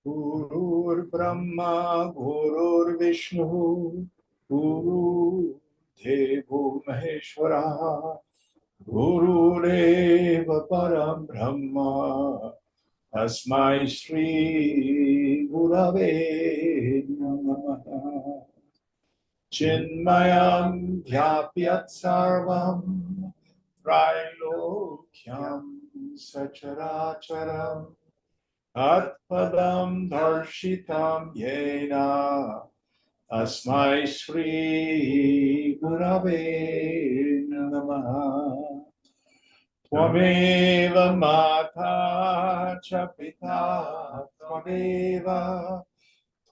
Gurur Brahma, Gurur Vishnu, Guru Devo Maheshwara, Guru Deva Param Brahma, Tasmai Shri Gurave Namaha. Chinmayam Vyapyat Sarvam, Trilokyam Sacharacharam, Atpadam Darshitam Yena, Asmai Shri Gurave Namaha. Twameva Mata Chapita Twameva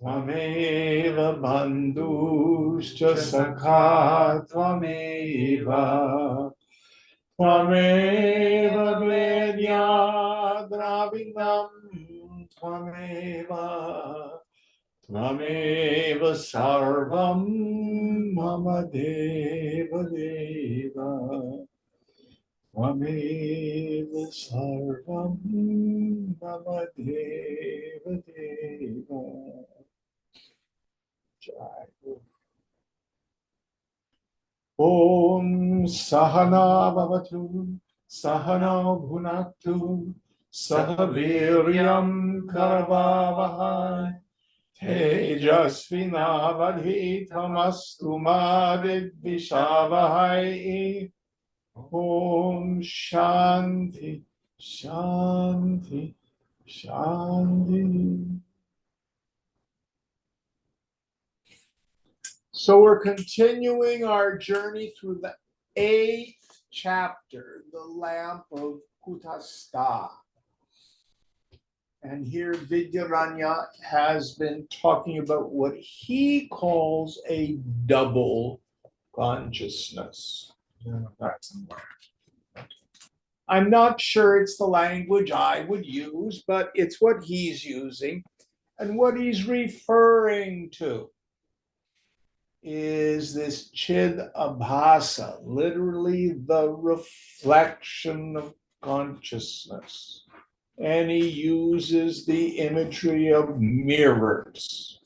Twameva Bandhuscha Sakha Twameva Twameva Vedya Dravinam Twameva Tvameva sarvam mama deva deva. Tvameva sarvam mama deva deva. Jai. Om Sahana Bhavatu, Sahana Bhunaktu, Sahaviryam Karavavahai. Tejasvinavadhitamastu ma vidvishavahai. Om Shanti, Shanti, Shanti. So we're continuing our journey through the 8th chapter, the lamp of Kutastha. And here Vidyaranya has been talking about what he calls a double consciousness. I'm not sure it's the language I would use, but it's what he's using. And what he's referring to is this Chid Abhasa, literally the reflection of consciousness. And he uses the imagery of mirrors.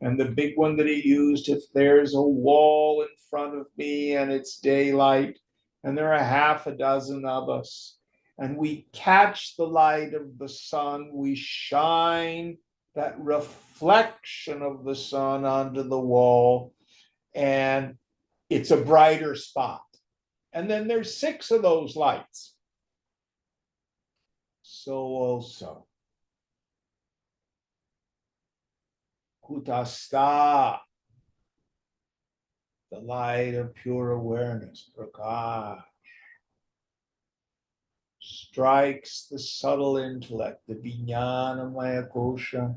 And the big one that he used, if there's a wall in front of me and it's daylight, and there are half a dozen of us, and we catch the light of the sun, we shine that reflection of the sun onto the wall, and it's a brighter spot. And then there's 6 of those lights. So also, Kutastha, the light of pure awareness, Prakash, strikes the subtle intellect, the Vijnanamaya Kosha,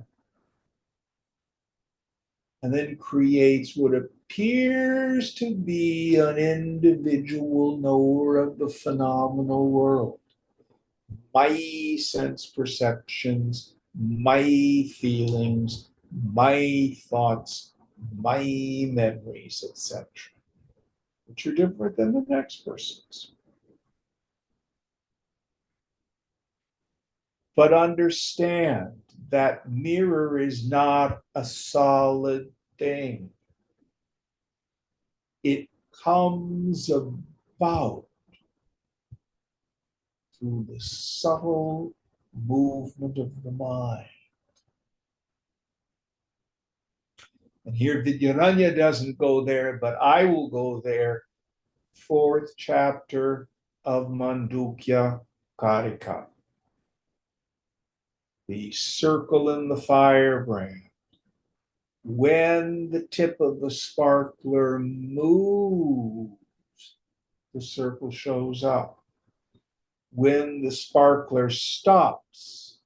and then creates what appears to be an individual knower of the phenomenal world. My sense perceptions, my feelings, my thoughts, my memories, etc., which are different than the next person's. But understand that mirror is not a solid thing. It comes about through the subtle movement of the mind. And here Vidyaranya doesn't go there, but I will go there. 4th chapter of Mandukya Karika. The circle in the firebrand. When the tip of the sparkler moves, the circle shows up. When the sparkler stops,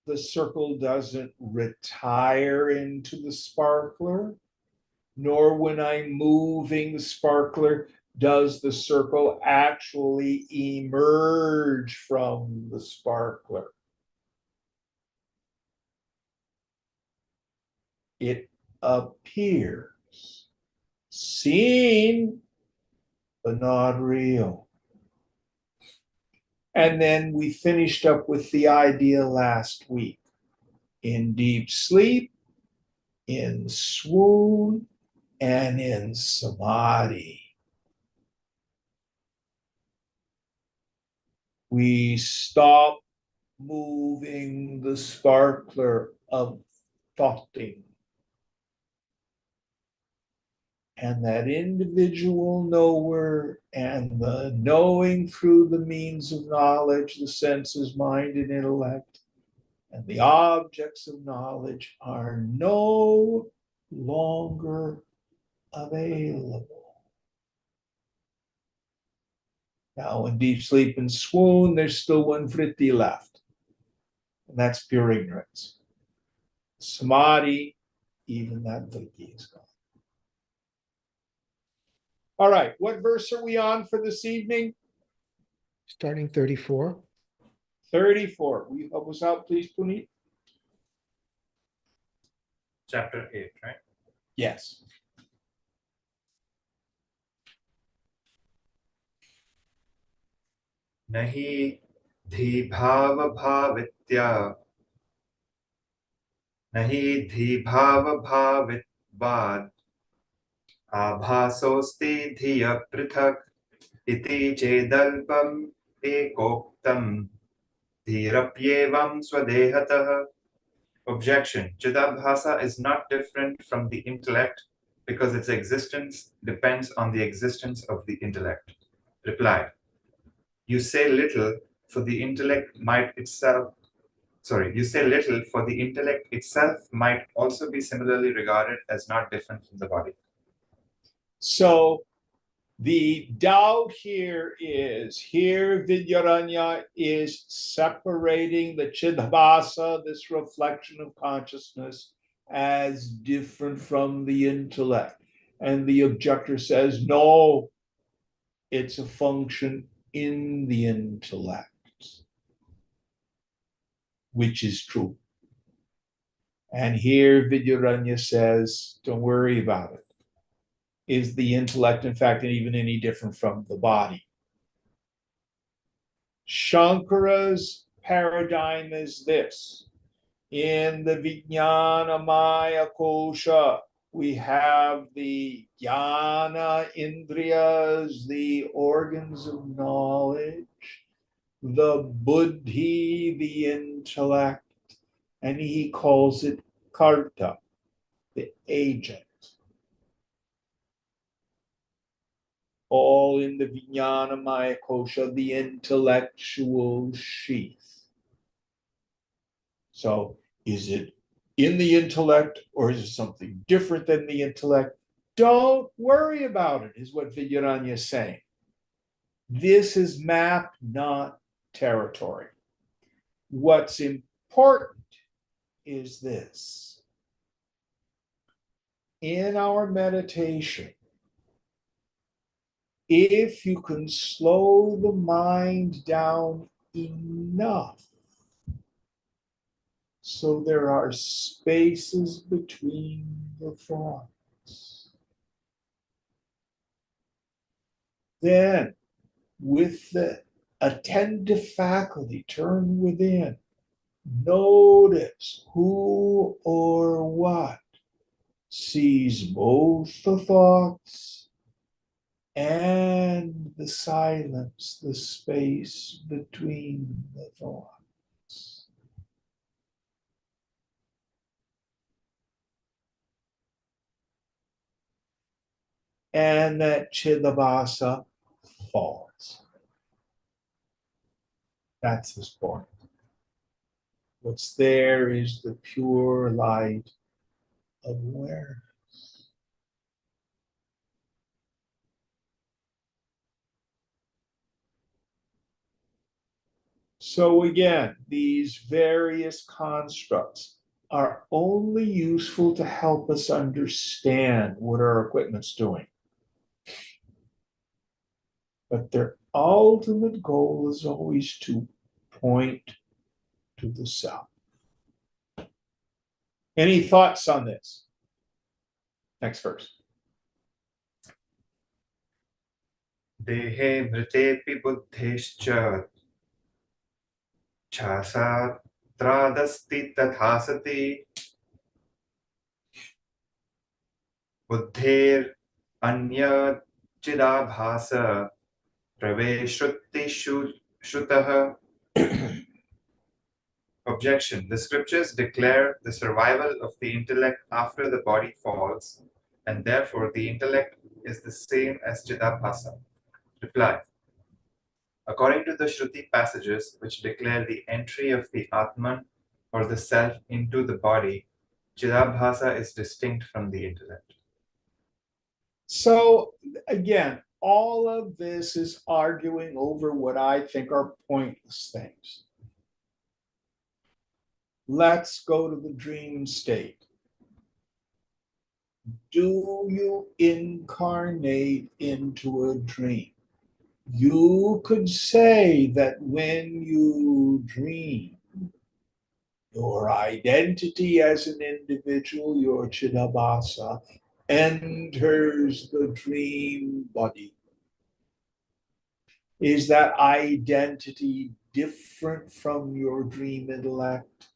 the circle doesn't retire into the sparkler, nor when I'm moving the sparkler does the circle actually emerge from the sparkler. It appears, seen, but not real. And then we finished up with the idea last week in deep sleep, in swoon, and in samadhi. We stop moving the sparkler of thoughting. And that individual knower and the knowing through the means of knowledge, the senses, mind, and intellect, and the objects of knowledge are no longer available. Now, in deep sleep and swoon, there's still one vritti left, and that's pure ignorance. Samadhi, even that vritti is gone. All right, what verse are we on for this evening? Starting 34. 34. Will you help us out, please, Puneet? Chapter 8, right? Yes. Nahi dhi bhava bhavitya Nahi dhi bhava bhavitvad Abhasosti dhiya prithak Iti chedalpam ekoktam Dhirapyevam swadehatah. Objection. Chidabhasa is not different from the intellect because its existence depends on the existence of the intellect. Reply. You say little for the intellect might itself you say little for the intellect itself might also be similarly regarded as not different from the body. So the doubt here Vidyaranya is separating the Chidabhasa, this reflection of consciousness, as different from the intellect. And the objector says, no, it's a function in the intellect, which is true. And here Vidyaranya says, don't worry about it. Is the intellect, in fact, even any different from the body? Shankara's paradigm is this. In the Vijnana Maya Kosha, we have the jnana indriyas, the organs of knowledge, the buddhi, the intellect, and he calls it karta, the agent. All in the Vijnana Maya Kosha, the intellectual sheath. So is it in the intellect or is it something different than the intellect? Don't worry about it, is what Vidyaranya is saying. This is map, not territory. What's important is this. In our meditation, if you can slow the mind down enough so there are spaces between the thoughts, then with the attentive faculty turned within, notice who or what sees both the thoughts and the silence, the space between the thoughts. And that Chidabhasa falls. That's his point. What's there is the pure light of awareness. So again, these various constructs are only useful to help us understand what our equipment's doing. But their ultimate goal is always to point to the self. Any thoughts on this? Next verse. Dehe vritepi buddhescha chasa यत्रादस्ति तथा सति बुद्धेर अन्यचिदाभास प्रवेशुत्ति श्रुतः. Objection. The scriptures declare the survival of the intellect after the body falls, and therefore the intellect is the same as Chidabhasa. Reply. According to the Shruti passages which declare the entry of the Atman or the self into the body, Chidabhasa is distinct from the intellect. So again, all of this is arguing over what I think are pointless things. Let's go to the dream state. Do you incarnate into a dream? You could say that when you dream, your identity as an individual, your Chidabhasa, enters the dream body. Is that identity different from your dream intellect?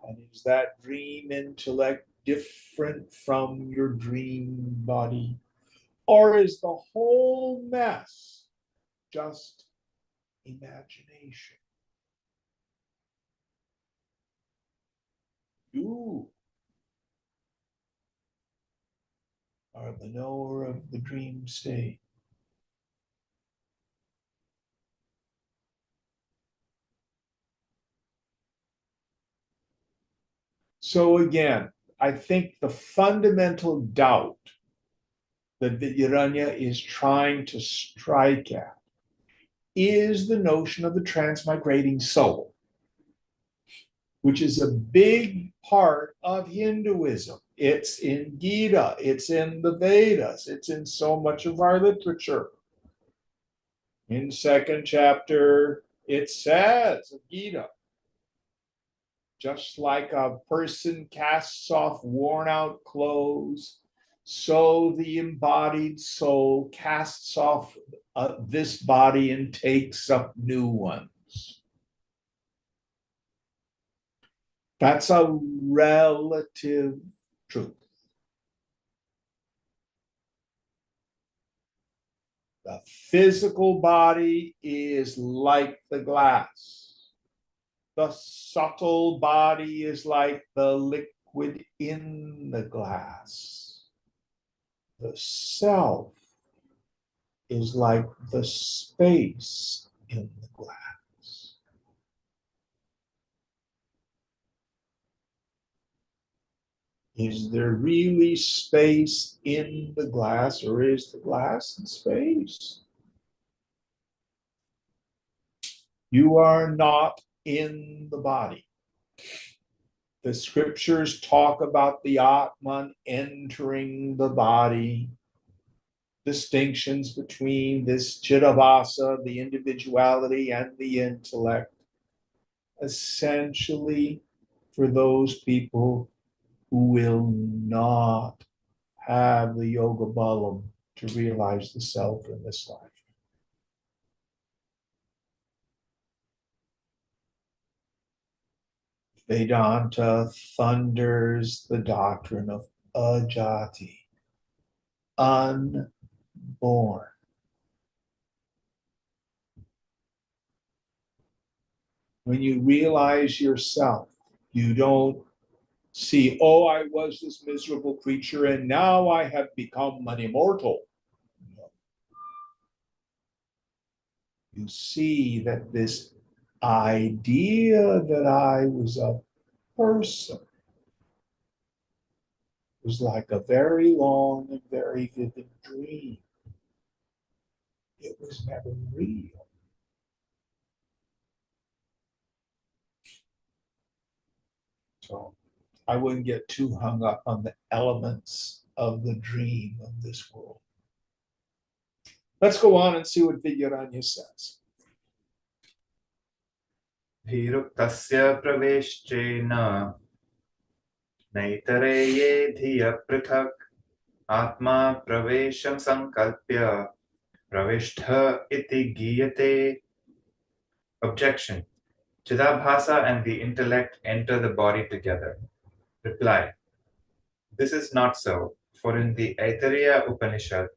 And is that dream intellect different from your dream body? Or is the whole mess just imagination? You are the knower of the dream state. So again, I think the fundamental doubt that Vidyaranya is trying to strike at is the notion of the transmigrating soul, which is a big part of Hinduism. It's in Gita, it's in the Vedas, it's in so much of our literature. In second chapter, it says of Gita, just like a person casts off worn out clothes, so the embodied soul casts off this body and takes up new ones. That's a relative truth. The physical body is like the glass. The subtle body is like the liquid in the glass. The self is like the space in the glass. Is there really space in the glass, or is the glass in space? You are not in the body. The scriptures talk about the Atman entering the body, distinctions between this Chidabhasa, the individuality, and the intellect. Essentially, for those people who will not have the yoga balam to realize the self in this life. Vedanta thunders the doctrine of ajati, unborn. When you realize yourself, you don't see, oh, I was this miserable creature and now I have become an immortal. No. You see that this idea that I was a person was like a very long and very vivid dream. It was never real. So I wouldn't get too hung up on the elements of the dream of this world. Let's go on and see what Vidyaranya says. Dhiruktasya praveshchena naitareye dhiya prithak atma pravesham sankalpya pravishtha iti giyate. Objection. Chidabhasa and the intellect enter the body together. Reply. This is not so, for in the Aitareya Upanishad,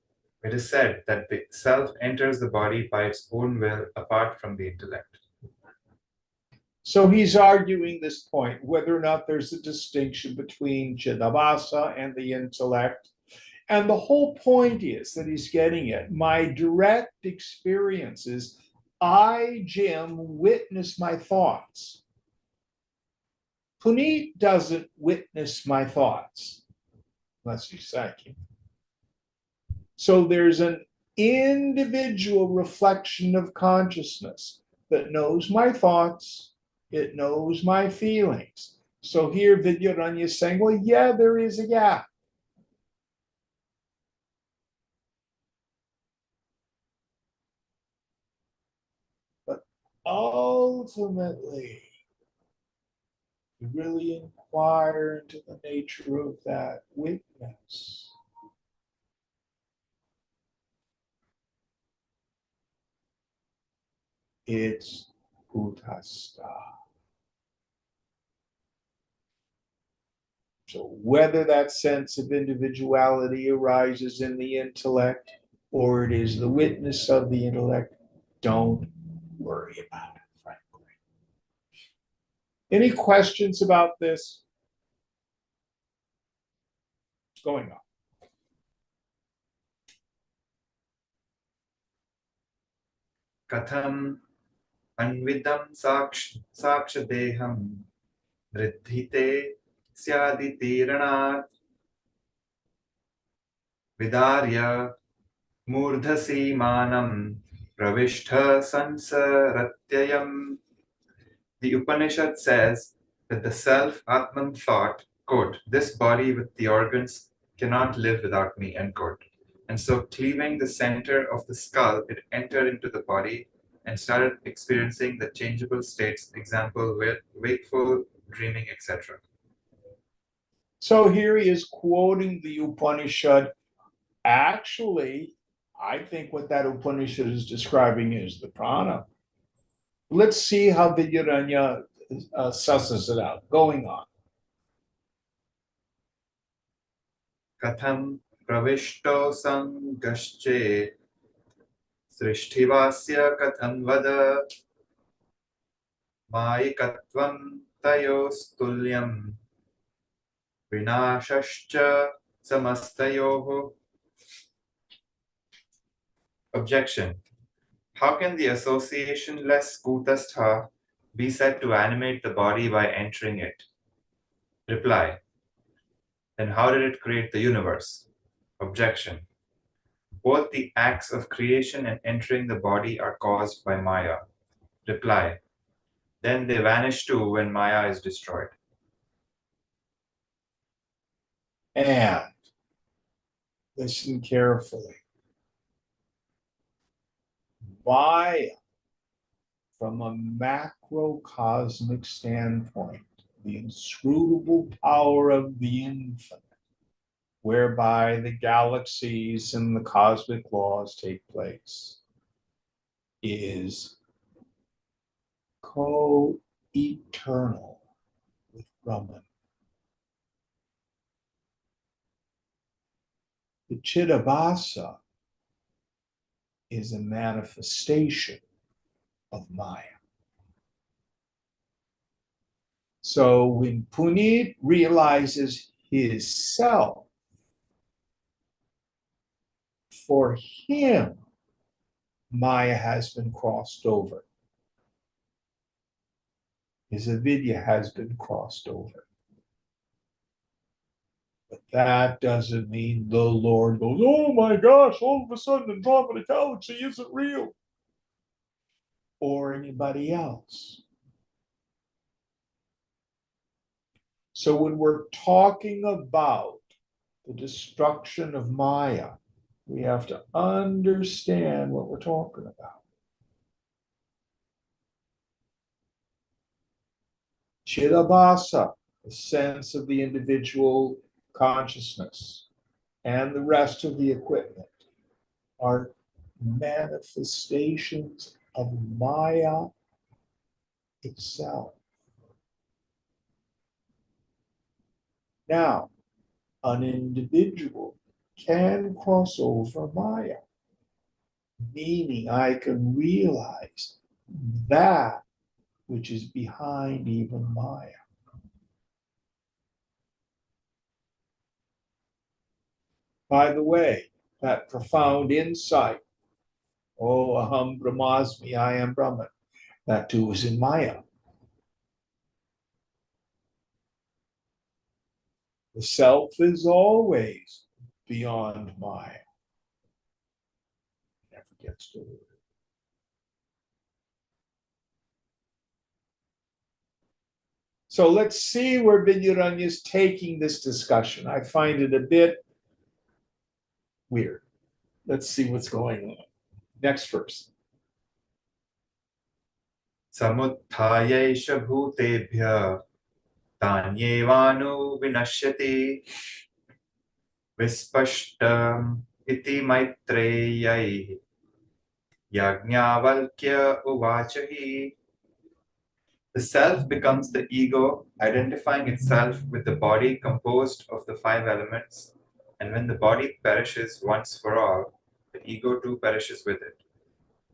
it is said that the self enters the body by its own will apart from the intellect. So he's arguing this point, whether or not there's a distinction between Chidabhasa and the intellect. And the whole point is that he's getting at my direct experiences. I, Jim, witness my thoughts. Puneet doesn't witness my thoughts, unless he's psychic. So there's an individual reflection of consciousness that knows my thoughts, it knows my feelings. So here Vidyaranya is saying, well, yeah, there is a gap. But ultimately, you really inquire into the nature of that witness. It's Kutastha. So whether that sense of individuality arises in the intellect or it is the witness of the intellect, don't worry about it, frankly. Any questions about this? What's going on? Katham anvidam sakshadeham riddhite syaditi ranat vidarya murdhasi manam pravishta sansaratyayam. The Upanishad says that the self Atman thought, quote, this body with the organs cannot live without me, end quote. And so cleaving the center of the skull, it entered into the body and started experiencing the changeable states, example, wakeful, dreaming, etc. So here he is quoting the Upanishad. Actually, I think what that Upanishad is describing is the prana. Let's see how Vidyaranya susses it out. Going on. Katham pravishto sangasche srishtivasya katham vada mayikatvam tayostulyam vinashascha samastayoho. Objection. How can the association-less kutastha be said to animate the body by entering it? Reply. Then how did it create the universe? Objection. Both the acts of creation and entering the body are caused by Maya. Reply. Then they vanish too when Maya is destroyed. And listen carefully. Maya, from a macrocosmic standpoint, the inscrutable power of the infinite, whereby the galaxies and the cosmic laws take place, is co-eternal with Brahman. The Chidabhasa is a manifestation of Maya. So when Puneet realizes his self, for him, Maya has been crossed over. His avidya has been crossed over. But that doesn't mean the Lord goes, oh my gosh, all of a sudden Andromeda Galaxy isn't real. Or anybody else. So when we're talking about the destruction of Maya, we have to understand what we're talking about. Chidabhasa, the sense of the individual consciousness, and the rest of the equipment are manifestations of Maya itself. Now, an individual can cross over Maya, meaning I can realize that which is behind even Maya. By the way, that profound insight, oh, aham brahmasmi, I am Brahman, that too is in Maya. The self is always beyond Maya. Never gets to it. So let's see where Vidyaranya is taking this discussion. I find it a bit weird. Let's see what's going on. Next verse. समुत्थायैष भूतेभ्यः तान्येवानु विनश्यति विस्पष्टम् इति मैत्रेयैः याज्ञवल्क्य उवाच हि. The self becomes the ego, identifying itself with the body composed of the five elements, and when the body perishes once for all, the ego too perishes with it.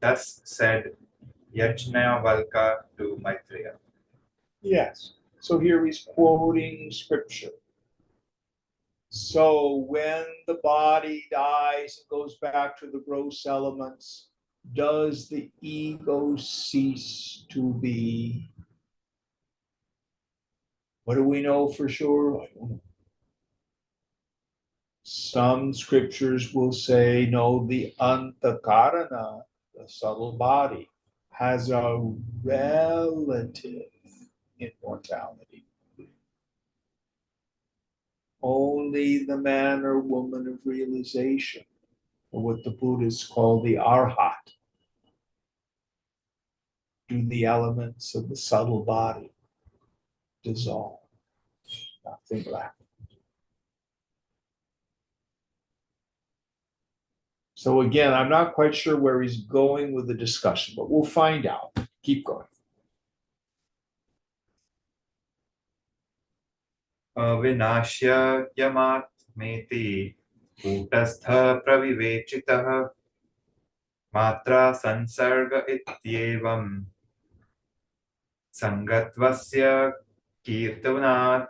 Thus said Yajnavalkya to Maitreya. Yes. So here he's quoting scripture. So when the body dies and goes back to the gross elements, does the ego cease to be? What do we know for sure? I don't know. Some scriptures will say, no, the antakarana, the subtle body, has a relative immortality. Only the man or woman of realization, or what the Buddhists call the arhat, do the elements of the subtle body dissolve. Nothing left. So again, I'm not quite sure where he's going with the discussion, but we'll find out. Keep going. Avinashya yamatmeti kutastha pravivechitāh matra sansarga ityevam sangatvasya kirtanat.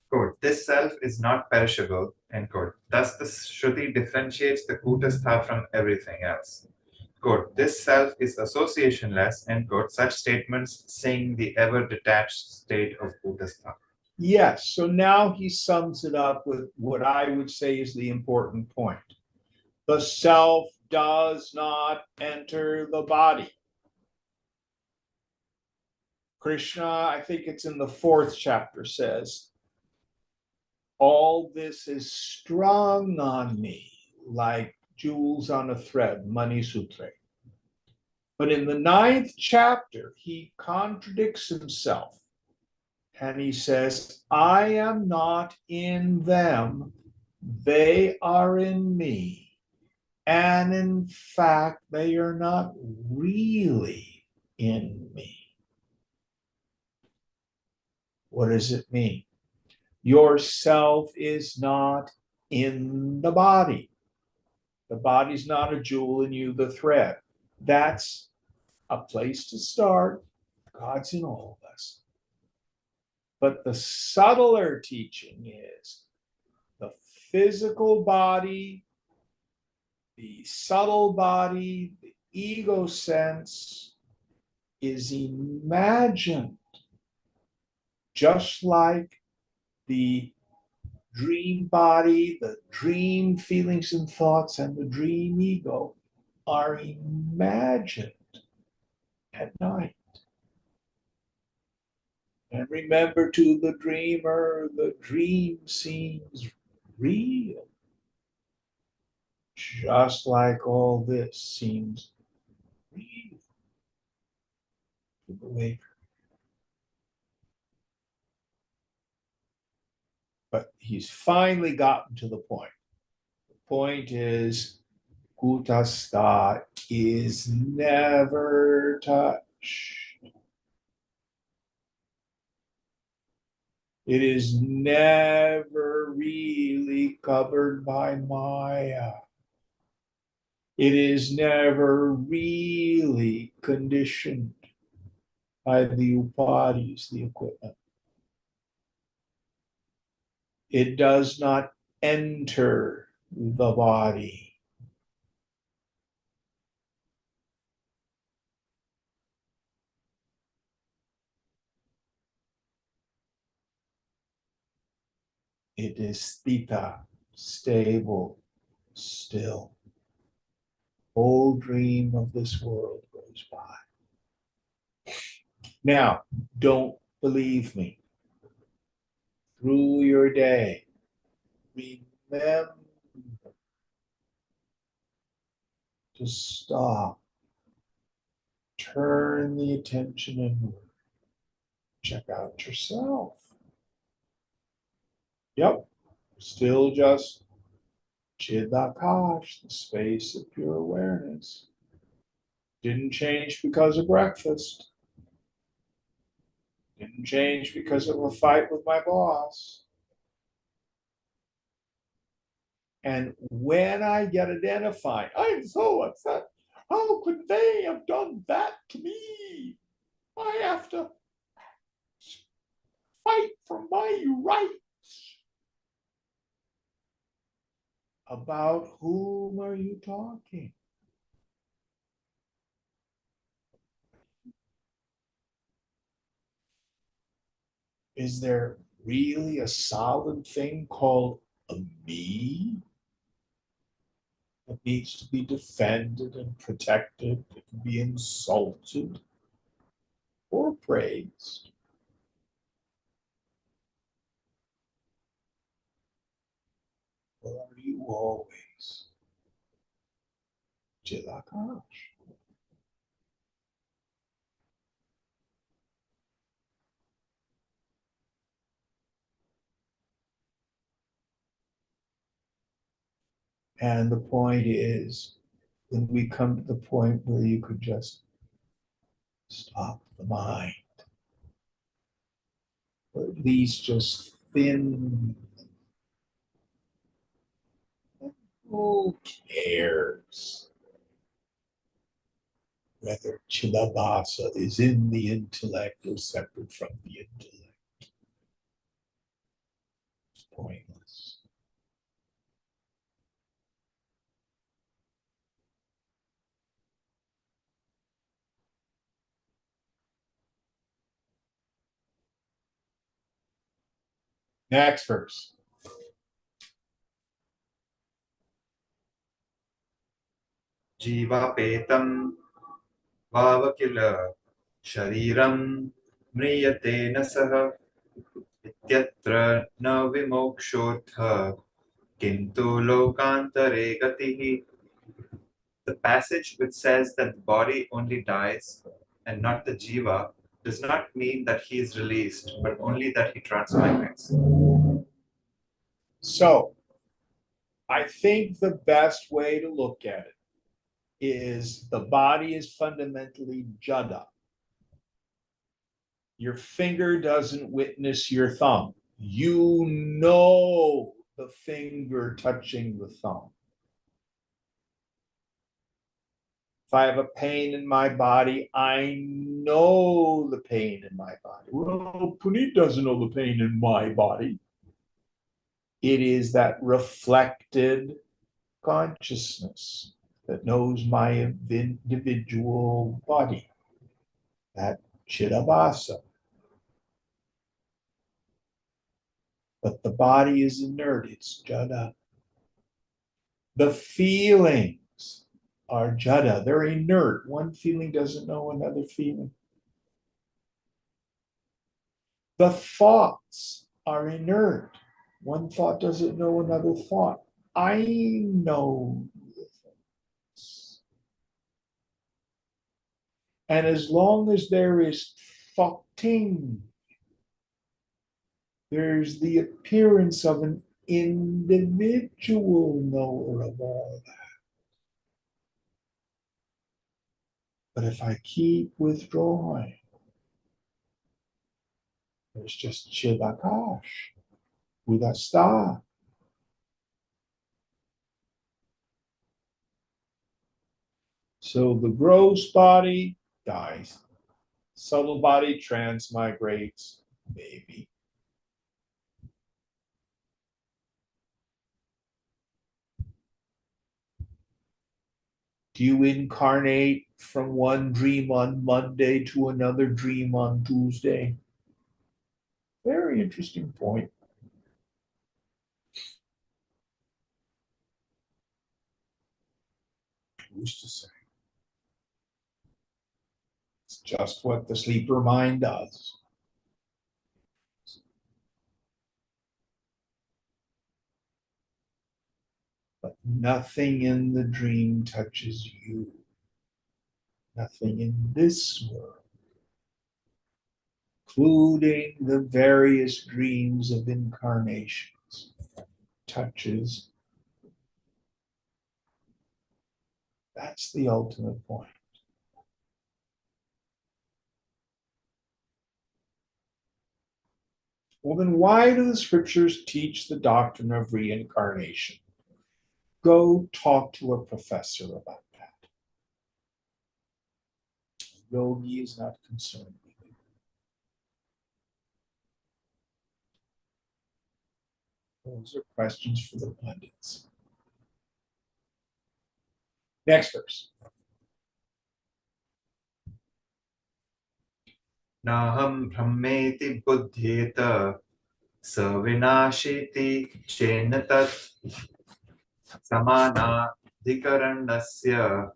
Quote, this self is not perishable, end quote. Thus the Shruti differentiates the Kutastha from everything else. Quote, this self is associationless, end quote. Such statements sing the ever-detached state of Kutastha. Yes, so now he sums it up with what I would say is the important point. The self does not enter the body. Krishna, I think it's in the 4th chapter, says, all this is strung on me like jewels on a thread, Mani Sutra. But in the 9th chapter, he contradicts himself. And he says, I am not in them, they are in me. And in fact, they are not really in me. What does it mean? Yourself is not in the body. The body's not a jewel in you, the thread. That's a place to start. God's in all of us. But the subtler teaching is the physical body, the subtle body, the ego sense is imagined, just like the dream body, the dream feelings and thoughts, and the dream ego are imagined at night. And remember, to the dreamer, the dream seems real, just like all this seems real to the waker. But he's finally gotten to the point. The point is, Kutastha is never touched. It is never really covered by Maya. It is never really conditioned by the upadis, the equipment. It does not enter the body. It is sthita, stable, still. Whole dream of this world goes by. Now, don't believe me. Through your day, remember to stop, turn the attention inward, check out yourself. Yep, still just Ch.8, the space of pure awareness. Didn't change because of breakfast. Didn't change because of a fight with my boss. And when I get identified, I'm so upset. How could they have done that to me? I have to fight for my rights. About whom are you talking? Is there really a solid thing called a me that needs to be defended and protected, that can be insulted or praised? Or are you always Ch.8? And the point is, when we come to the point where you could just stop the mind, or at least just thin. Who cares whether Chilabhasa is in the intellect or separate from the intellect? It's pointless. Next verse. जीवापेतं वाव किल शरीरं म्रियते न सः इत्यत्र न विमोक्षोऽर्थः किन्तु लोकान्तरे गतिः. The passage which says that the body only dies and not the jiva does not mean that he is released, but only that he transmigrates. So, I think the best way to look at it is the body is fundamentally jada. Your finger doesn't witness your thumb. You know the finger touching the thumb. If I have a pain in my body, I know the pain in my body. Well, Puneet doesn't know the pain in my body. It is that reflected consciousness that knows my individual body, that Chidabhasa. But the body is inert, it's jada. The feelings are jada, they're inert. One feeling doesn't know another feeling. The thoughts are inert. One thought doesn't know another thought. I know the things. And as long as there is thoughting, there's the appearance of an individual knower of all that. But if I keep withdrawing, there's just Chidakash, Udasta. So the gross body dies. Subtle body transmigrates, maybe. Do you incarnate from one dream on Monday to another dream on Tuesday? Very interesting point. Who's to say? It's just what the sleeper mind does. But nothing in the dream touches you. Nothing in this world, including the various dreams of incarnations, touches. That's the ultimate point. Well, then why do the scriptures teach the doctrine of reincarnation? Go talk to a professor about that. Yogi is not concerned with it. Those are questions for the pundits. Next verse. Naham brahmeti buddhyeta savinashiti chenatat samanadhikaranasya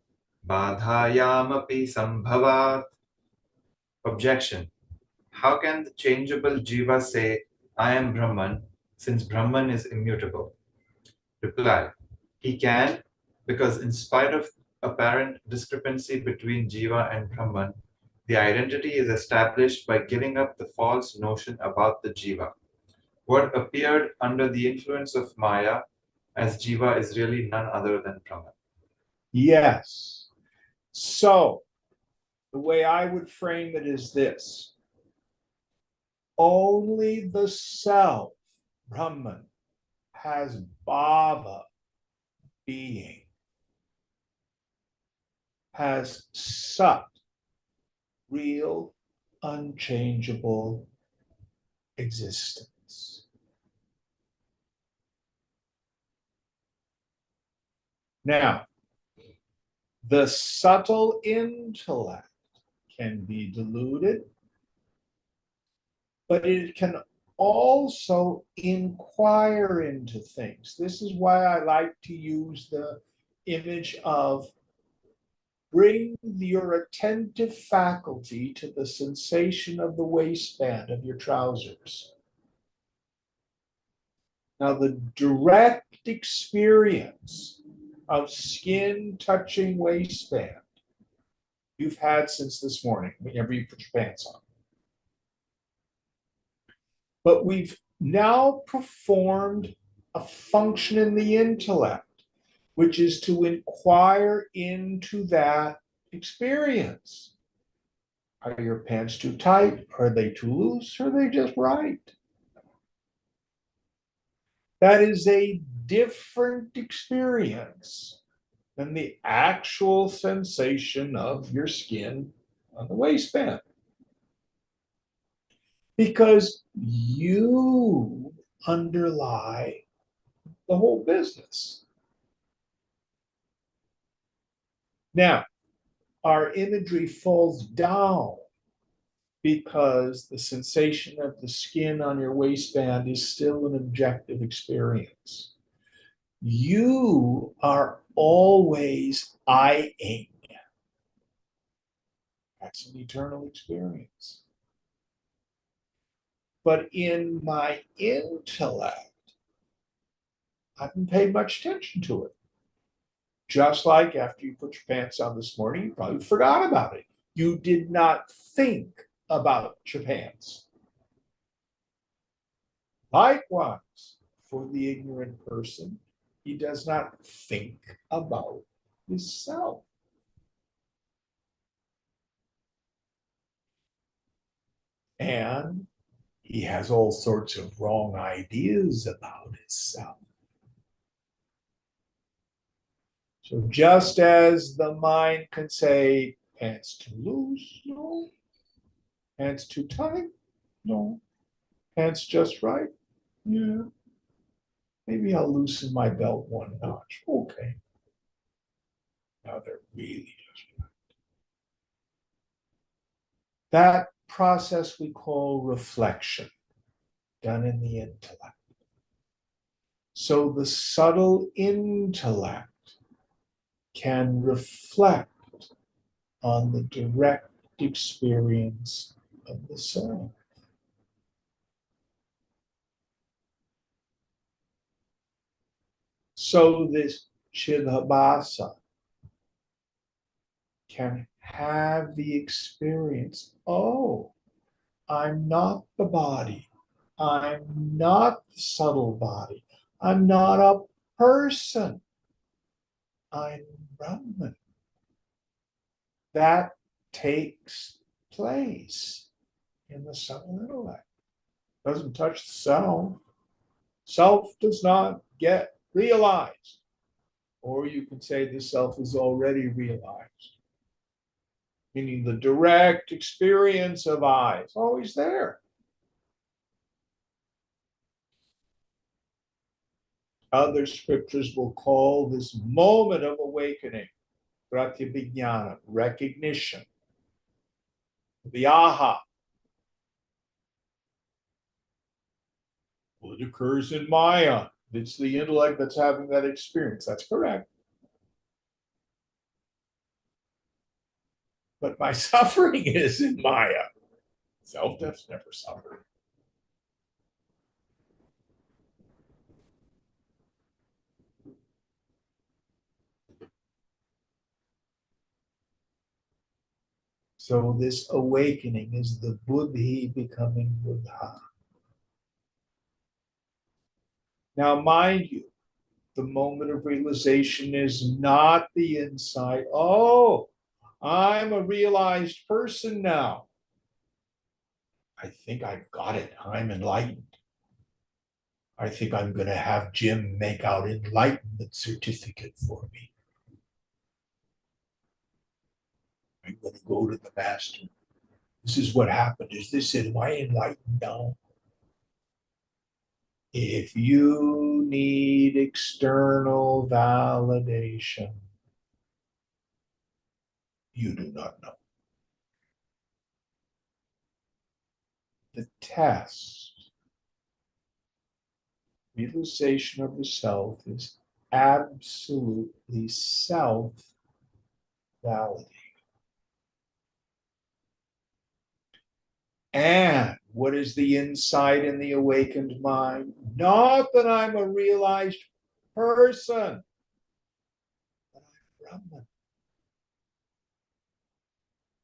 badhayamapi sambhavat. Objection. How can the changeable jiva say, I am Brahman, since Brahman is immutable? Reply. He can, because in spite of apparent discrepancy between jiva and Brahman, the identity is established by giving up the false notion about the jiva. What appeared under the influence of Maya as jiva is really none other than Brahman. Yes. So the way I would frame it is this. Only the self, Brahman, has bhava, being, has sat, real, unchangeable existence. Now, the subtle intellect can be deluded, but it can also inquire into things. This is why I like to use the image of bring your attentive faculty to the sensation of the waistband of your trousers. Now, the direct experience of skin touching waistband you've had since this morning, whenever you put your pants on. But we've now performed a function in the intellect, which is to inquire into that experience. Are your pants too tight? Are they too loose? Are they just right? That is a different experience than the actual sensation of your skin on the waistband. Because you underlie the whole business. Now, our imagery falls down because the sensation of the skin on your waistband is still an objective experience. You are always eyeing. That's an eternal experience. But in my intellect, I haven't paid much attention to it. Just like after you put your pants on this morning, you probably forgot about it. You did not think about your pants. Likewise, for the ignorant person, he does not think about himself. And he has all sorts of wrong ideas about himself. So just as the mind can say, pants too loose, no. Pants too tight, no. Pants just right, yeah. Maybe I'll loosen my belt one notch. Okay. Now they're really just right. That process we call reflection, done in the intellect. So the subtle intellect can reflect on the direct experience of the soul. So this Chidabhasa can have the experience, oh, I'm not the body. I'm not the subtle body. I'm not a person. I'm Brahman. That takes place in the subtle intellect. Doesn't touch the self. Self does not get realized. Or you can say the self is already realized, meaning the direct experience of I is always there. Other scriptures will call this moment of awakening pratyabhijnana, recognition, the aha. Well, it occurs in Maya. It's the intellect that's having that experience. That's correct. But my suffering is in Maya. Self-death's never suffered. So this awakening is the buddhi becoming buddha. Now, mind you, the moment of realization is not the insight. Oh, I'm a realized person now. I think I got it. I'm enlightened. I think I'm going to have Jim make out enlightenment certificate for me. I'm going to go to the master. This is what happened. Is this it? Am I enlightened now? If you need external validation, you do not know. The test, realization of the self, is absolutely self-validating. And what is the insight in the awakened mind? Not that I'm a realized person, but I'm Brahman.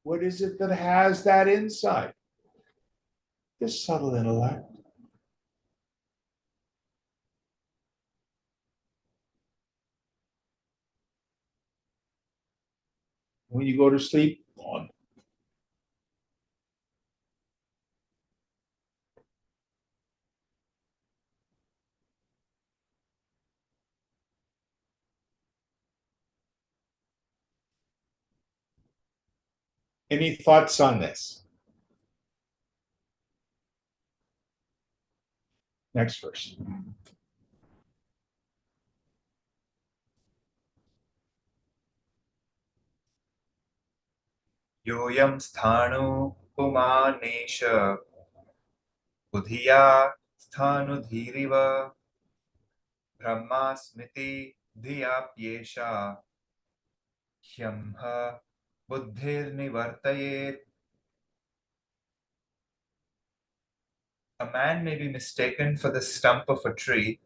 What is it that has that insight? This subtle intellect. When you go to sleep, gone. Any thoughts on this? Next verse. योऽयं स्थाणुपुमानेश Budhiya स्थाणुधीरिव ब्रह्मास्मिति धियाप्येषा ह्यंह बुद्धिर्निवर्तयेत्. A man may be mistaken for the stump of a tree,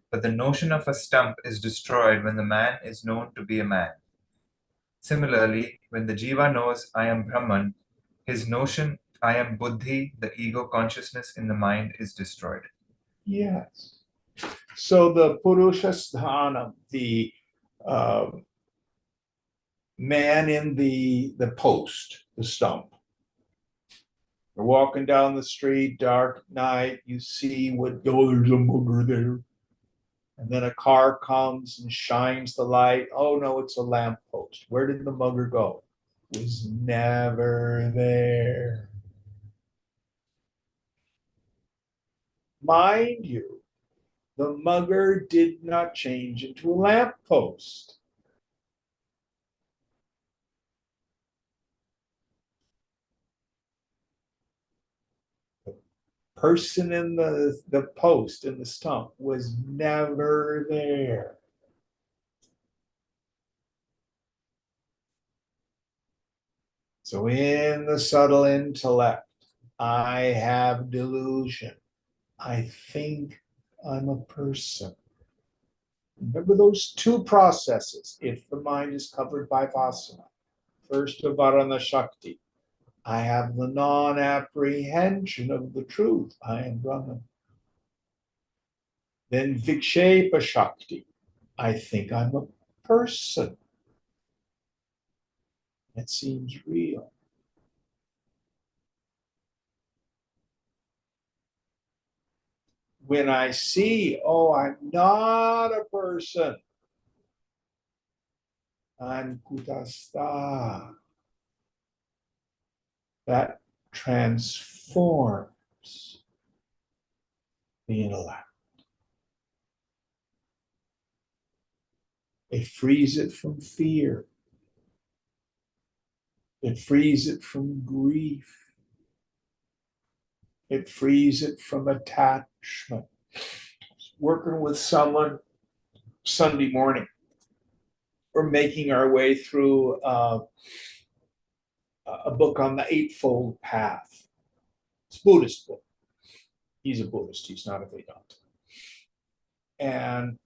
but the notion of a stump is destroyed when the man is known to be a man. Similarly, when the jiva knows I am Brahman, his notion I am Buddhi, the ego consciousness in the mind, is destroyed. Yes. So the Purusha Sthanam, the man in the post, the stump, You're walking down the street, dark night, you see what, oh, there's a mugger there. And then a car comes and shines the light. Oh no, it's a lamppost. Where did the mugger go? It was never there. Mind you, the mugger did not change into a lamppost. The person in the post in the stump was never there. So in the subtle intellect, I have delusion. I think I'm a person. Remember those two processes if the mind is covered by vasana. First, Varana Shakti. I have the non-apprehension of the truth. I am Brahman. Then Vikshepa Shakti. I think I'm a person. It seems real. When I see, oh, I'm not a person, I'm Kutastha. That transforms the intellect. It frees it from fear. It frees it from grief. It frees it from attachment. Working with someone Sunday morning, we're making our way through a book on the Eightfold Path. It's a Buddhist book. He's a Buddhist, he's not a Vedanta. And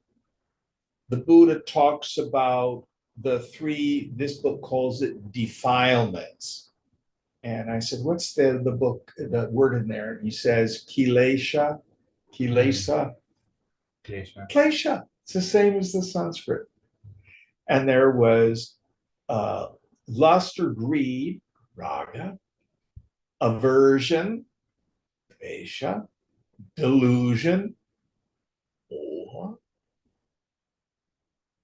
the Buddha talks about the three, this book calls it defilements. And I said, what's the book, the word in there? And he says, kilesha, kilesa, klesha. It's the same as the Sanskrit. And there was lust or greed, raga, aversion, dvesha, delusion, moha.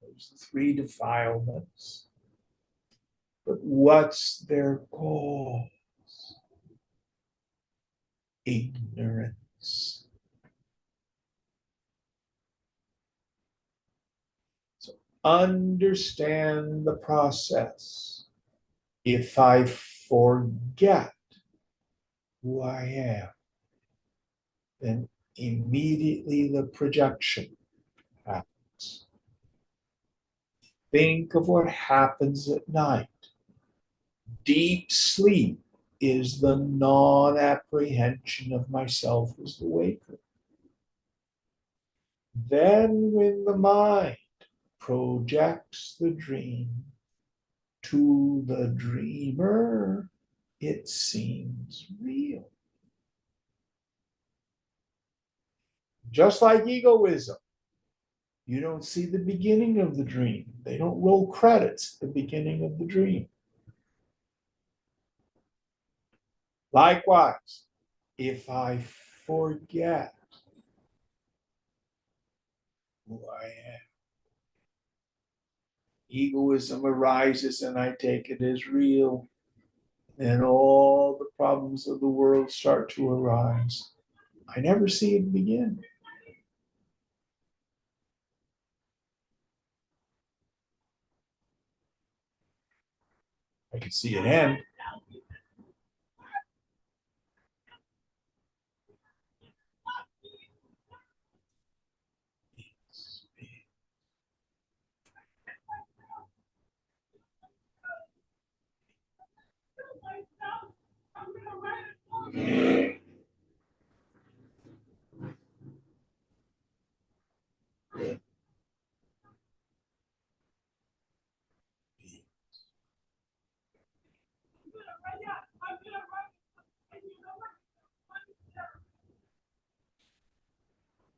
Those three defilements. But what's their cause? Ignorance. So understand the process. If I forget who I am, then immediately the projection happens. Think of what happens at night. Deep sleep is the non-apprehension of myself as the waker. Then when the mind projects the dream to the dreamer, it seems real. Just like egoism, you don't see the beginning of the dream. They don't roll credits at the beginning of the dream. Likewise, if I forget who I am, egoism arises and I take it as real, and all the problems of the world start to arise. I never see it begin. I can see it end.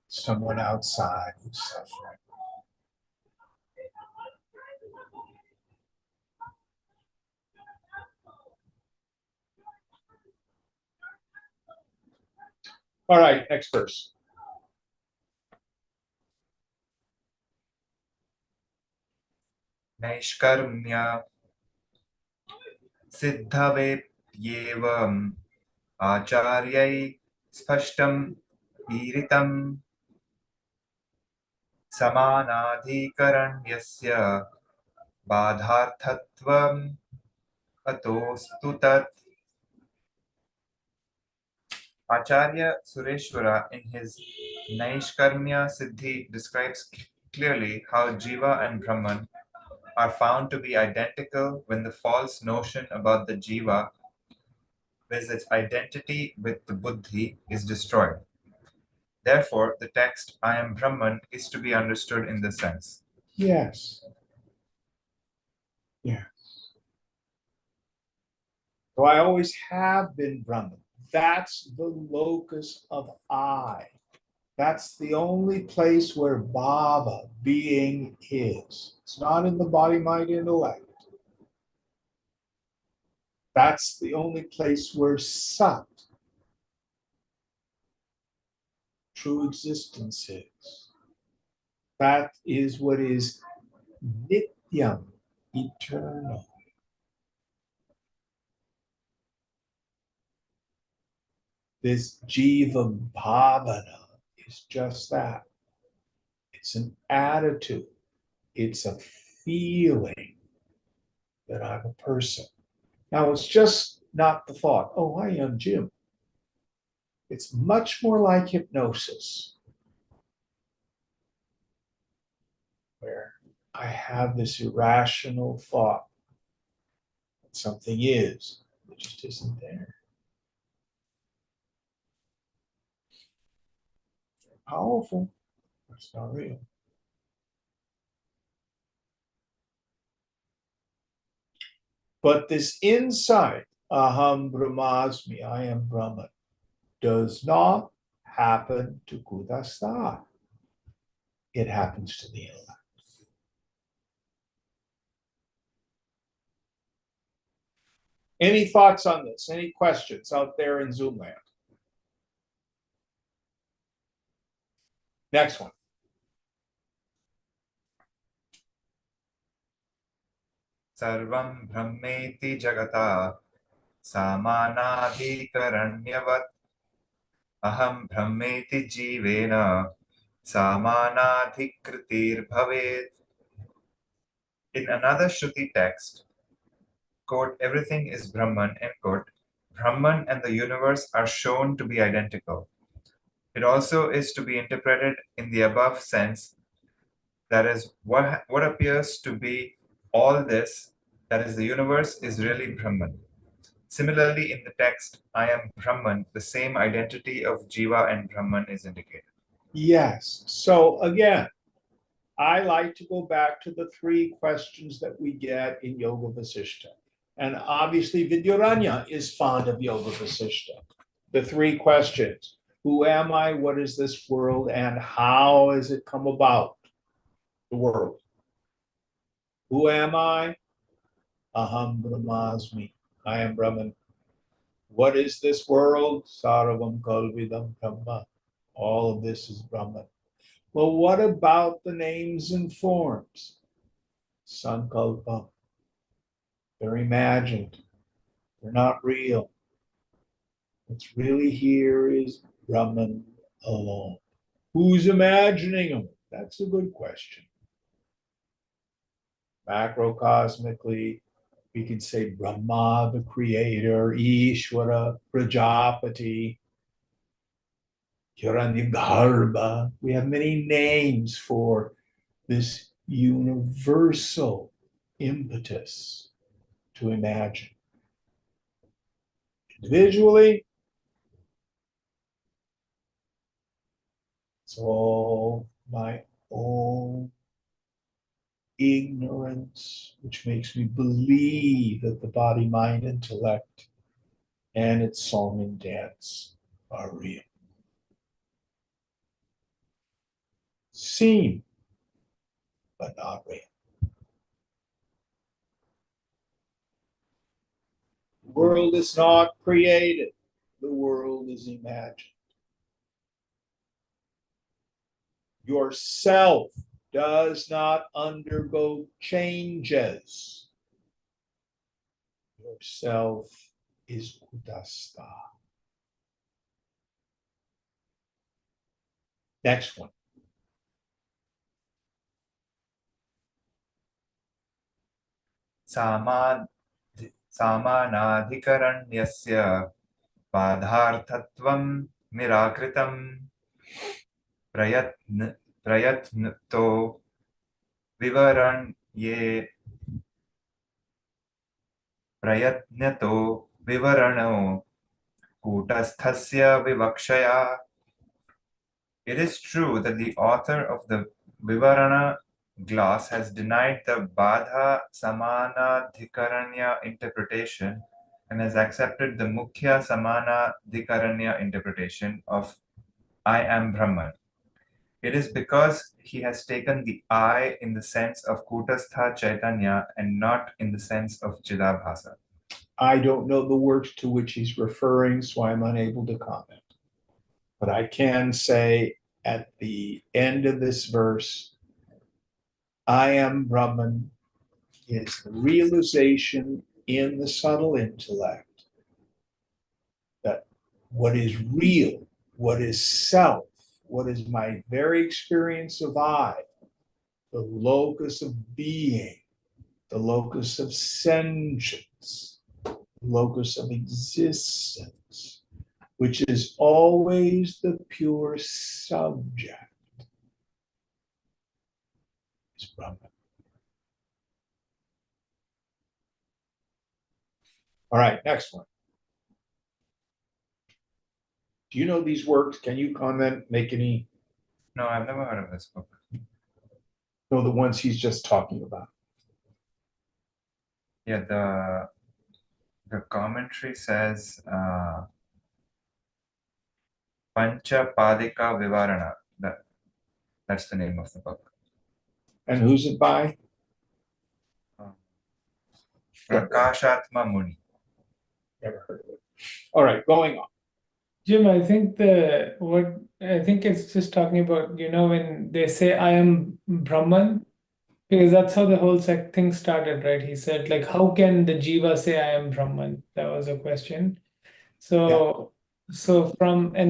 Someone outside who's suffering. All right, next verse. नैष्कर्म्य सिद्धवेप्येवम् आचार्यै स्पष्टम् ईरितं समानाधिकरण्यस्य बाधार्थत्वम् अतोऽस्तु तत्. Acharya Sureshwara in his Naishkarmya Siddhi describes clearly how Jiva and Brahman are found to be identical when the false notion about the Jiva with its identity with the Buddhi is destroyed. Therefore, the text I am Brahman is to be understood in this sense. Yes. Yeah. So I always have been Brahman. That's the locus of I. That's the only place where bhava, being, is. It's not in the body, mind, intellect. That's the only place where sat, true existence, is. That is what is nityam, eternal. This jiva bhavana is just that. It's an attitude. It's a feeling that I'm a person. Now, it's just not the thought, oh, I am Jim. It's much more like hypnosis, where I have this irrational thought that something is, it just isn't there. Powerful, but it's not real. But this insight, aham brahmasmi, I am Brahman, does not happen to kudastha. It happens to the intellect. Any thoughts on this? Any questions out there in Zoom land? Next one. Sarvam Brahmeti Jagata Samanadhikaranyavat Aham Brahmeti Jivena Samanadhikritir Bhavet. In another Shruti text, quote, everything is Brahman, end quote, Brahman and the universe are shown to be identical. It also is to be interpreted in the above sense, that is, what appears to be all this, that is, the universe, is really Brahman. Similarly, in the text, I am Brahman, the same identity of Jiva and Brahman is indicated. Yes. So again, I like to go back to the three questions that we get in Yoga Vasishta. And obviously, Vidyaranya is fond of Yoga Vasishta. The three questions: who am I? What is this world? And how has it come about? The world. Who am I? Aham Brahmasmi. I am Brahman. What is this world? Sarvam Kalvidam Brahma. All of this is Brahman. Well, what about the names and forms? Sankalpa. They're imagined. They're not real. What's really here is Brahman alone. Who's imagining them? That's a good question. Macrocosmically, we can say Brahma, the creator, Ishvara, Prajapati, Hiranyagarbha. We have many names for this universal impetus to imagine. Individually, it's all my own ignorance, which makes me believe that the body, mind, intellect, and its song and dance are real. Seen, but not real. The world is not created, the world is imagined. Yourself does not undergo changes. Yourself is kutastha. Next one. सामानाधिकरण्यस्य बाधार्थत्वं निराकृतं प्रयत्नतो विवरणो कूटस्थस्य विवक्षया. It is true that the author of the Vivarana gloss has denied the Badha Samanadhikaranya interpretation and has accepted the Mukhya Samanadhikaranya interpretation of I am Brahman. It is because he has taken the I in the sense of Kutastha Chaitanya and not in the sense of Chidabhasa. I don't know the works to which he's referring, so I'm unable to comment. But I can say at the end of this verse, I am Brahman is the realization in the subtle intellect that what is real, what is self, what is my very experience of I, the locus of being, the locus of sentience, the locus of existence, which is always the pure subject, is Brahman. All right, next one. Do you know these works? Can you comment, make any? No, I've never heard of this book. No, the ones he's just talking about. Yeah, the commentary says Panchapadika Vivarana. That's the name of the book. And who's it by? Prakashatma Muni. Never heard of it. All right, going on. Jim, I think it's just talking about, when they say I am Brahman, because that's how the whole thing started, right? He said, like, how can the Jiva say I am Brahman? That was a question. And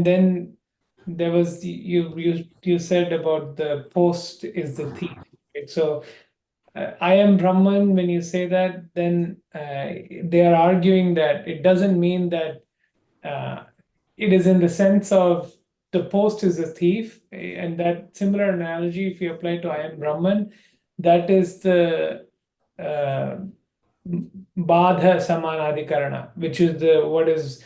then there was you said about the post is the thief, right? So I am Brahman, when you say that, then they are arguing that it doesn't mean that it is in the sense of the post is a thief, and that similar analogy, if you apply to I am Brahman, that is the Badha Samanadhikarana, which is what is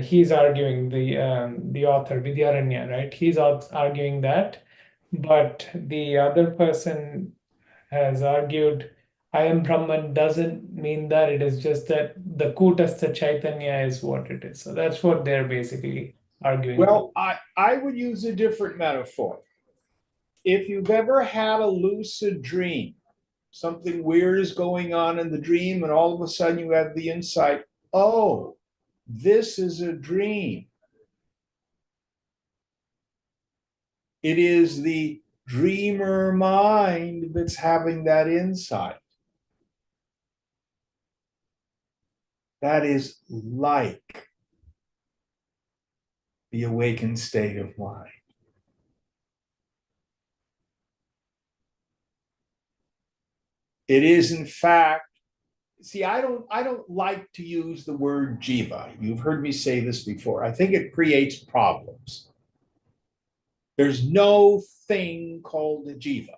he's arguing, the author Vidyaranya, right? He's arguing that, but the other person has argued I am Brahman doesn't mean that. It is just that the Kutastha Chaitanya is what it is. So that's what they're basically arguing. Well, I would use a different metaphor. If you've ever had a lucid dream, something weird is going on in the dream, and all of a sudden you have the insight, oh, this is a dream. It is the dreamer mind that's having that insight. That is like the awakened state of mind. It is, in fact, see, I don't like to use the word jiva. You've heard me say this before. I think it creates problems. There's no thing called a jiva.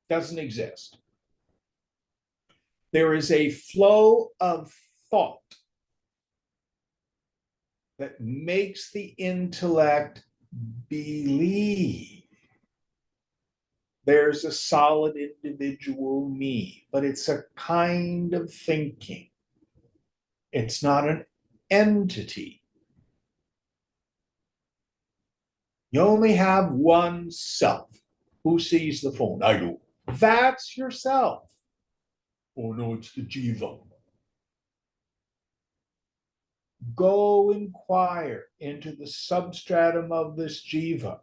Doesn't exist. There is a flow of thought that makes the intellect believe there's a solid individual me, but it's a kind of thinking. It's not an entity. You only have one self. Who sees the phone? I do. That's yourself. Oh no, it's the jiva. Go inquire into the substratum of this jiva.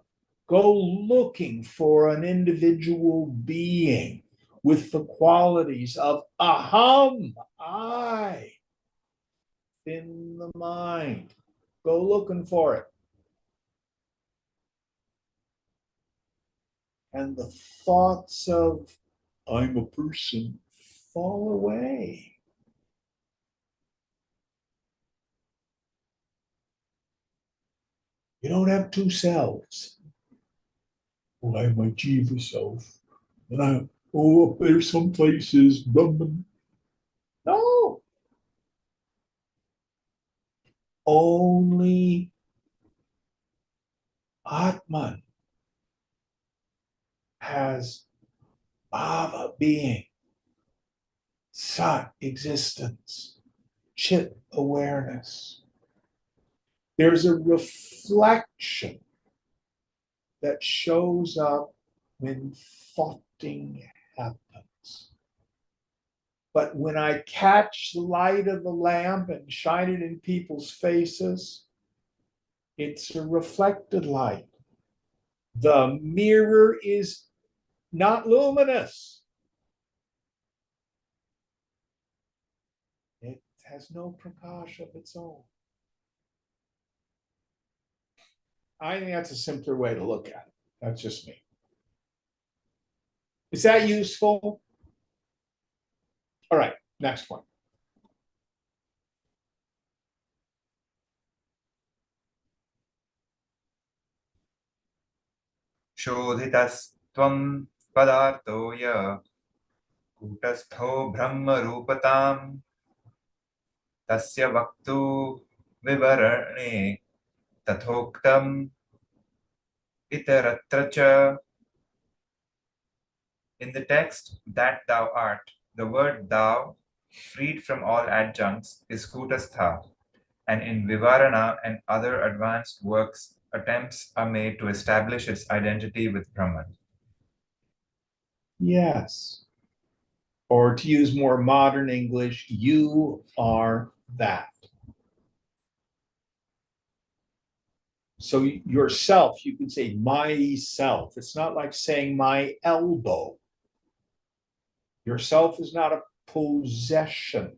Go looking for an individual being with the qualities of aham, I, in the mind. Go looking for it. And the thoughts of I'm a person fall away. You don't have two selves. Well, I have my jiva self. And up there some places, Brahman. No. Only Atman has bhava, being, sat, existence, chit, awareness. There's a reflection that shows up when thoughting happens. But when I catch the light of the lamp and shine it in people's faces, it's a reflected light. The mirror is not luminous. It has no prakash of its own. I think that's a simpler way to look at it. That's just me. Is that useful? All right, next one. शोधितस्त्वं पदार्थो य कूटस्थो ब्रह्मरूपतां तस्य वक्तु विवरणे तथोक्तम् इतरत्र च. In the text, that thou art, the word thou, freed from all adjuncts, is kutastha, and in Vivarana and other advanced works, attempts are made to establish its identity with Brahman. Yes. Or to use more modern English, you are that. So yourself, you can say myself. It's not like saying my elbow. Yourself is not a possession.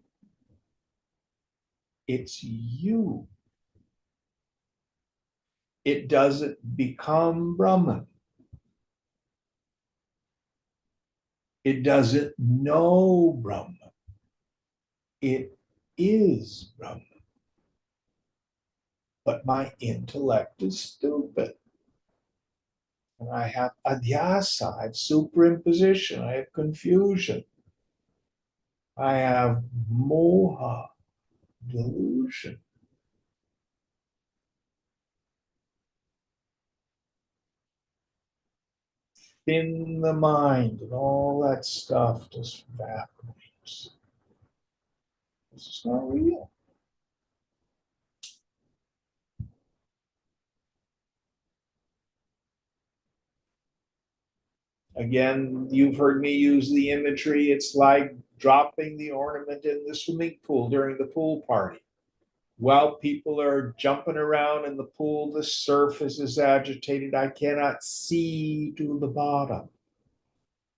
It's you. It doesn't become Brahman. It doesn't know Brahman. It is Brahman. But my intellect is stupid. And I have adhyasa, I have superimposition, I have confusion. I have moha, delusion. In the mind and all that stuff just evaporates. This is not real. Again, you've heard me use the imagery. It's like dropping the ornament in the swimming pool during the pool party. While people are jumping around in the pool, the surface is agitated. I cannot see to the bottom.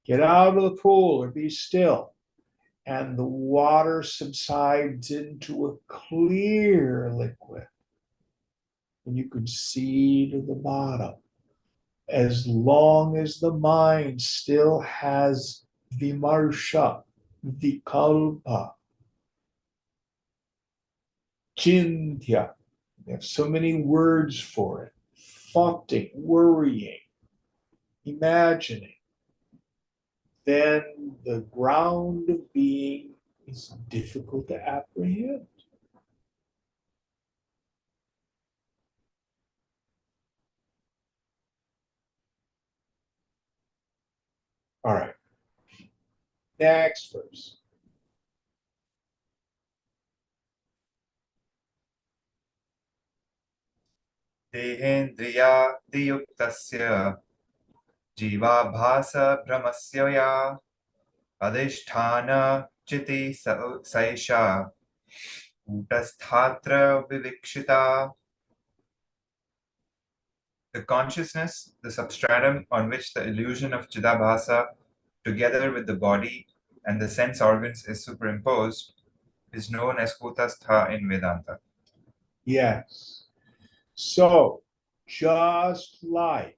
Get out of the pool or be still. And the water subsides into a clear liquid. And you can see to the bottom. As long as the mind still has vimarsha, vikalpa, chintya. We have so many words for it. Thoughting, worrying, imagining. Then the ground of being is difficult to apprehend. All right. Next verse. देहेन्द्रियादियुक्तस्य जीवाभास भ्रमस्य या अधिष्ठान चिति सैषा Kutasthatra vivikshita. The consciousness, the substratum on which the illusion of Chidabhasa, together with the body and the sense organs, is superimposed, is known as Kutastha in Vedanta. Yes. So, just like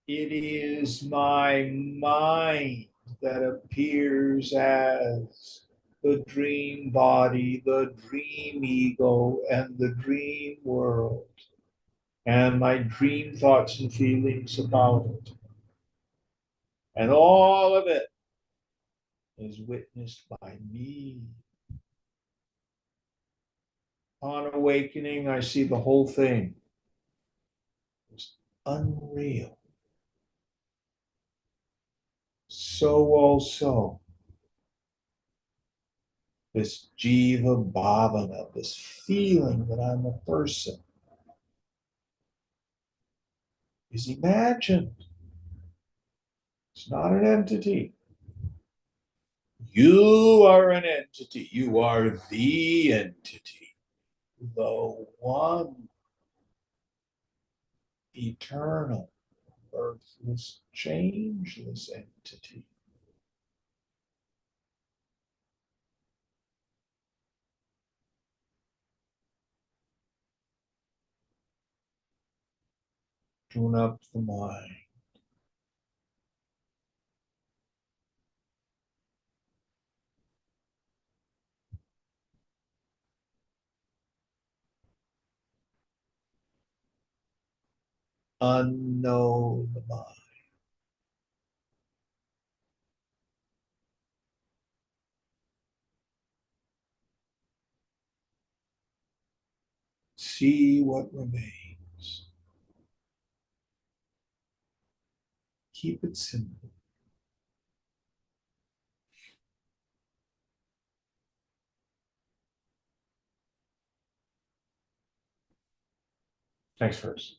it is my mind that appears as the dream body, the dream ego, and the dream world, and my dream thoughts and feelings about it. And all of it is witnessed by me. On awakening, I see the whole thing is unreal. So also, this jiva bhavana, this feeling that I'm a person, is imagined. It's not an entity. You are an entity. You are the entity, the one eternal, birthless, changeless entity. Tune up the mind. Unknown the mind. See what remains. Keep it simple. Next verse.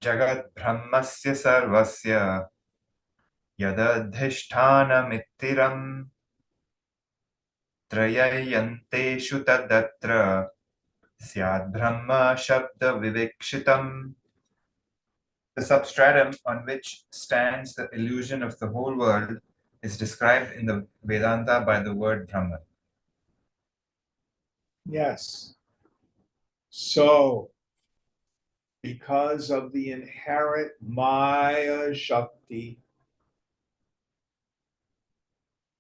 Jagat Brahmasya Sarvasya Yadadhishthanamittiram Trayayanteshu Tadatra Syad Brahma Shabda Vivikshitam. The substratum on which stands the illusion of the whole world is described in the Vedanta by the word Brahman. Yes. So, because of the inherent Maya Shakti,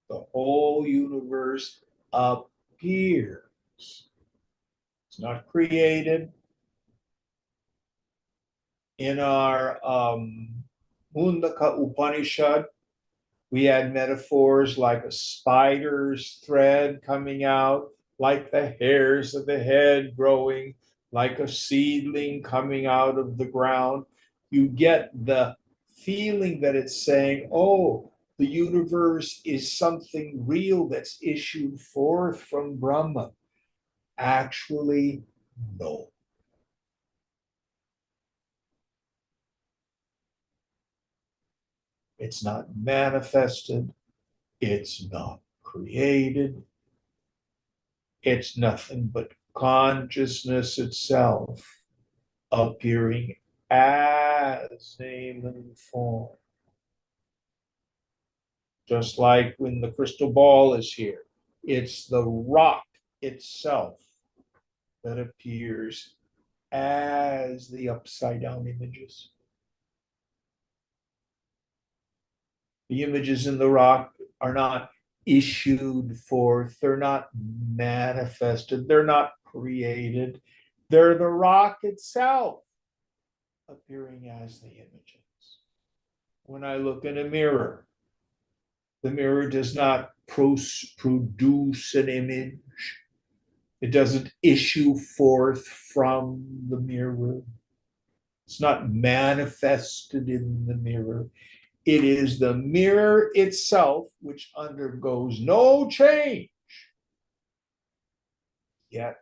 the whole universe appears. It's not created. In our Mundaka Upanishad, we had metaphors like a spider's thread coming out, like the hairs of the head growing, like a seedling coming out of the ground. You get the feeling that it's saying, oh, the universe is something real that's issued forth from Brahma. Actually, no. It's not manifested. It's not created. It's nothing but consciousness itself appearing as name and form. Just like when the crystal ball is here, it's the rock itself that appears as the upside down images. The images in the rock are not issued forth, they're not manifested, they're not created. They're the rock itself appearing as the images. When I look in a mirror, the mirror does not produce an image. It doesn't issue forth from the mirror. It's not manifested in the mirror. It is the mirror itself which undergoes no change. Yet,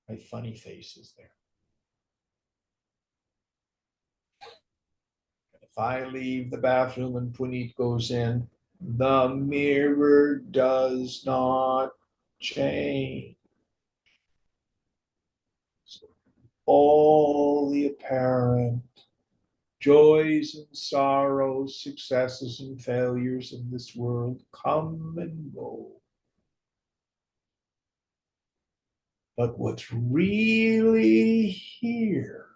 my funny face is there. If I leave the bathroom and Puneet goes in, The mirror does not change. All the apparent joys and sorrows, successes and failures of this world come and go. But what's really here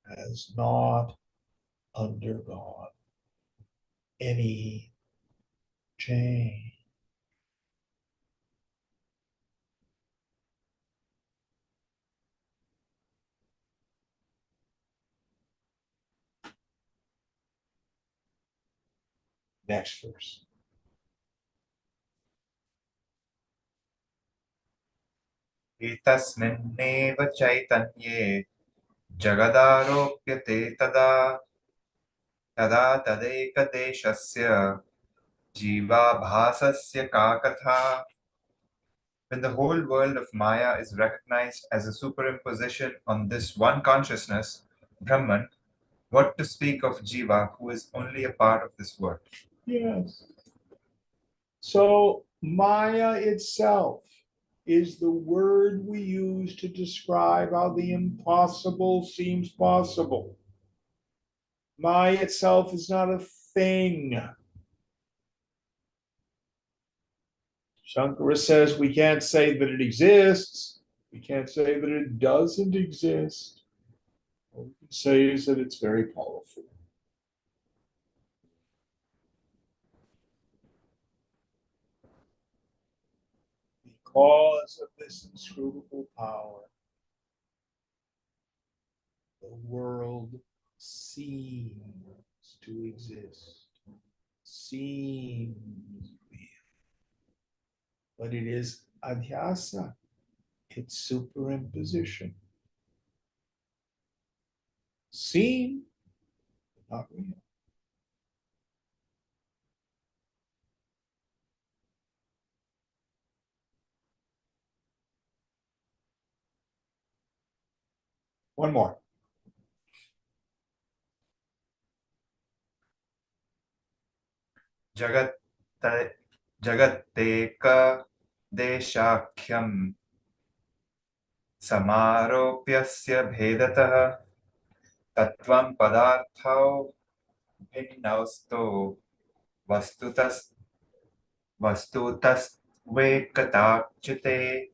has not undergone any change. Next verse. एतस्मिन्नेव चैतन्ये जगदारोप्यते तदा तदा तदैकदेशस्य जीवाभासस्य का कथा. When the whole world of Maya is recognized as a superimposition on this one consciousness, Brahman, what to speak of Jiva, who is only a part of this world? Yes. So Maya itself is the word we use to describe how the impossible seems possible. Maya itself is not a thing. Shankara says we can't say that it exists. We can't say that it doesn't exist. What we can say is that it's very powerful. Because of this inscrutable power, the world seems to exist, seems real, but it is adhyasa, it's superimposition. Seen, but not real. One more. Jagat Jagateka Deshakyam Samaropyasya Bhedatah Tatvam Padarthau Bhinnausto Vastutas Vekatachite.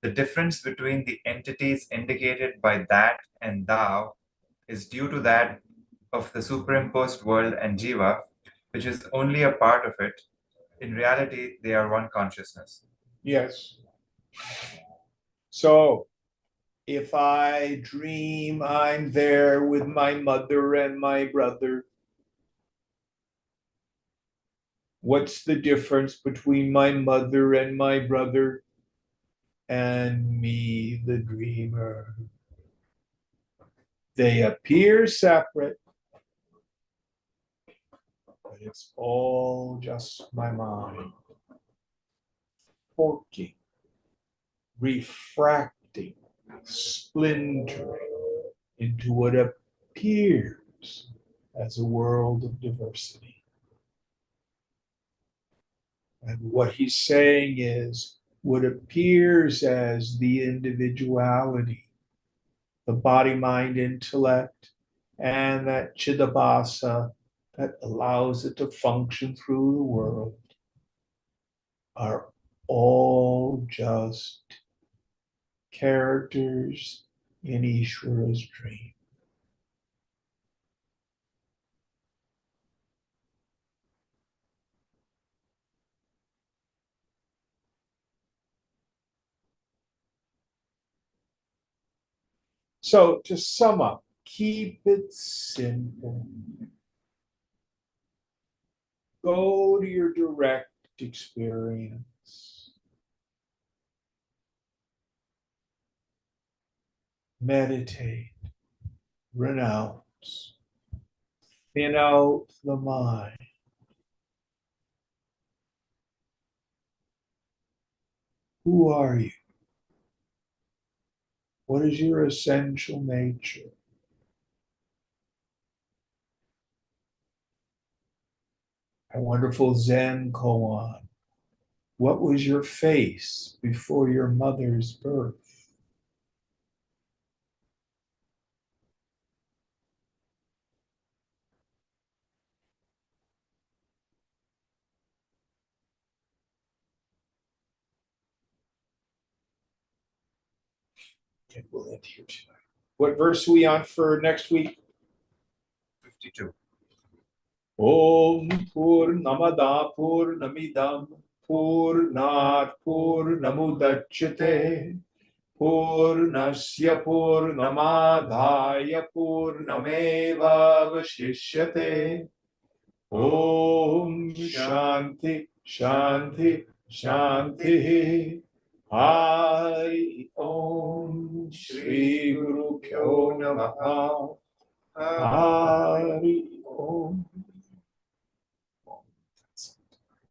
The difference between the entities indicated by that and thou is due to that of the superimposed world and jiva, which is only a part of it. In reality, they are one consciousness. Yes. So if I dream I'm there with my mother and my brother, what's the difference between my mother and my brother and me, the dreamer? They appear separate, but it's all just my mind forking, refracting, splintering into what appears as a world of diversity. And what he's saying is what appears as the individuality, the body, mind, intellect, and that chidabhasa that allows it to function through the world are all just characters in Ishvara's dream. So to sum up, keep it simple. Go to your direct experience. Meditate, renounce, thin out the mind. Who are you? What is your essential nature? my wonderful Zen koan. What was your face before your mother's birth? Okay, we'll end here tonight. What verse are we on for next week? 52. Om Purnamada Purnamidam Purnat Purnamudachyate Purnasya Purnamadhaya Purnameva Vashishyate. Om Shanti Shanti Shanti. Hari Om Shri Guru Pyo Namaha. Hari Om.